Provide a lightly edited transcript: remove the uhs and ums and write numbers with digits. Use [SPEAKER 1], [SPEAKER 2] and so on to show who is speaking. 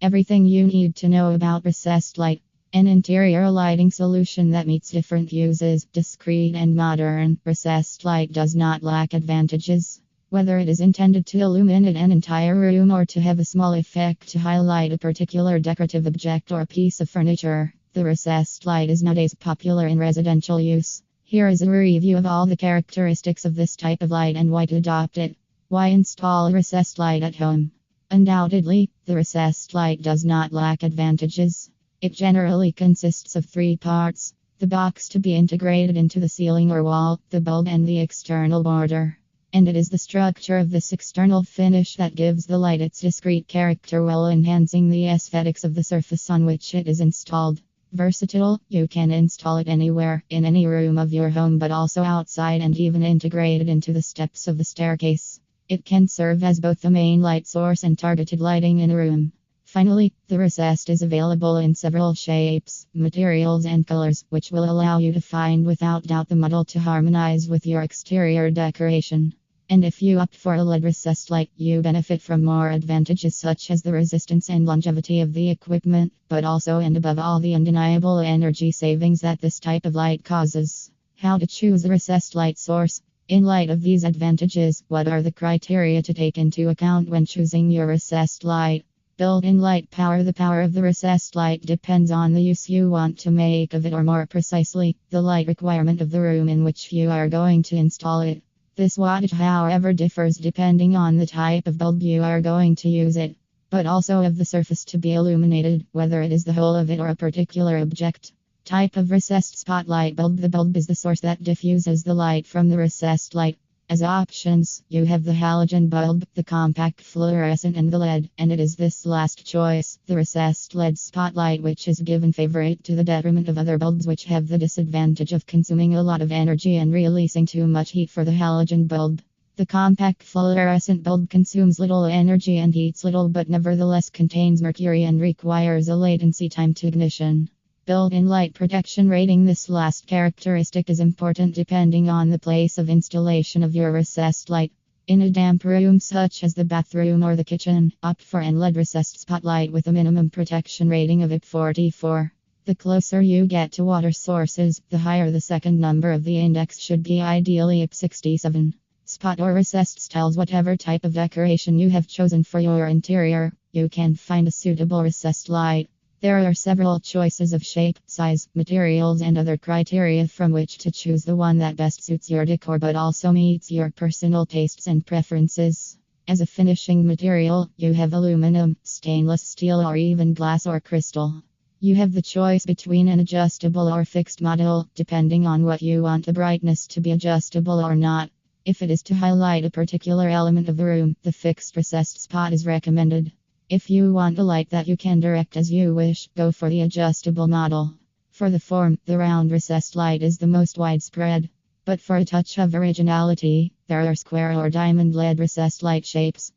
[SPEAKER 1] Everything you need to know about recessed light. An interior lighting solution that meets different uses, discreet and modern. Recessed light does not lack advantages. Whether it is intended to illuminate an entire room or to have a small effect to highlight a particular decorative object or piece of furniture, the recessed light is nowadays popular in residential use. Here is a review of all the characteristics of this type of light and why to adopt it. Why install a recessed light at home? Undoubtedly, the recessed light does not lack advantages. It generally consists of three parts: the box to be integrated into the ceiling or wall, the bulb, and the external border. And it is the structure of this external finish that gives the light its discrete character while enhancing the aesthetics of the surface on which it is installed. Versatile, you can install it anywhere, in any room of your home, but also outside and even integrated into the steps of the staircase. It can serve as both the main light source and targeted lighting in a room. Finally, the recessed is available in several shapes, materials, and colors, which will allow you to find without doubt the model to harmonize with your exterior decoration. And if you opt for a LED recessed light, you benefit from more advantages such as the resistance and longevity of the equipment, but also and above all the undeniable energy savings that this type of light causes. How to choose a recessed light source? In light of these advantages, what are the criteria to take into account when choosing your recessed light? Built-in light power. The power of the recessed light depends on the use you want to make of it, or more precisely, the light requirement of the room in which you are going to install it. This wattage, however, differs depending on the type of bulb you are going to use it, but also of the surface to be illuminated, whether it is the whole of it or a particular object. Type of recessed spotlight bulb. The bulb is the source that diffuses the light from the recessed light. As options, you have the halogen bulb, the compact fluorescent, and the LED, and it is this last choice, the recessed LED spotlight, which is given favorite to the detriment of other bulbs which have the disadvantage of consuming a lot of energy and releasing too much heat for the halogen bulb. The compact fluorescent bulb consumes little energy and heats little, but nevertheless contains mercury and requires a latency time to ignition. Built-in light protection rating. This last characteristic is important depending on the place of installation of your recessed light. In a damp room such as the bathroom or the kitchen, opt for an LED recessed spotlight with a minimum protection rating of IP44. The closer you get to water sources, the higher the second number of the index should be, ideally IP67. Spot or recessed tells whatever type of decoration you have chosen for your interior, you can find a suitable recessed light. There are several choices of shape, size, materials, and other criteria from which to choose the one that best suits your decor but also meets your personal tastes and preferences. As a finishing material, you have aluminum, stainless steel, or even glass or crystal. You have the choice between an adjustable or fixed model, depending on what you want the brightness to be adjustable or not. If it is to highlight a particular element of the room, the fixed recessed spot is recommended. If you want a light that you can direct as you wish, go for the adjustable model. For the form, the round recessed light is the most widespread. But for a touch of originality, there are square or diamond LED recessed light shapes.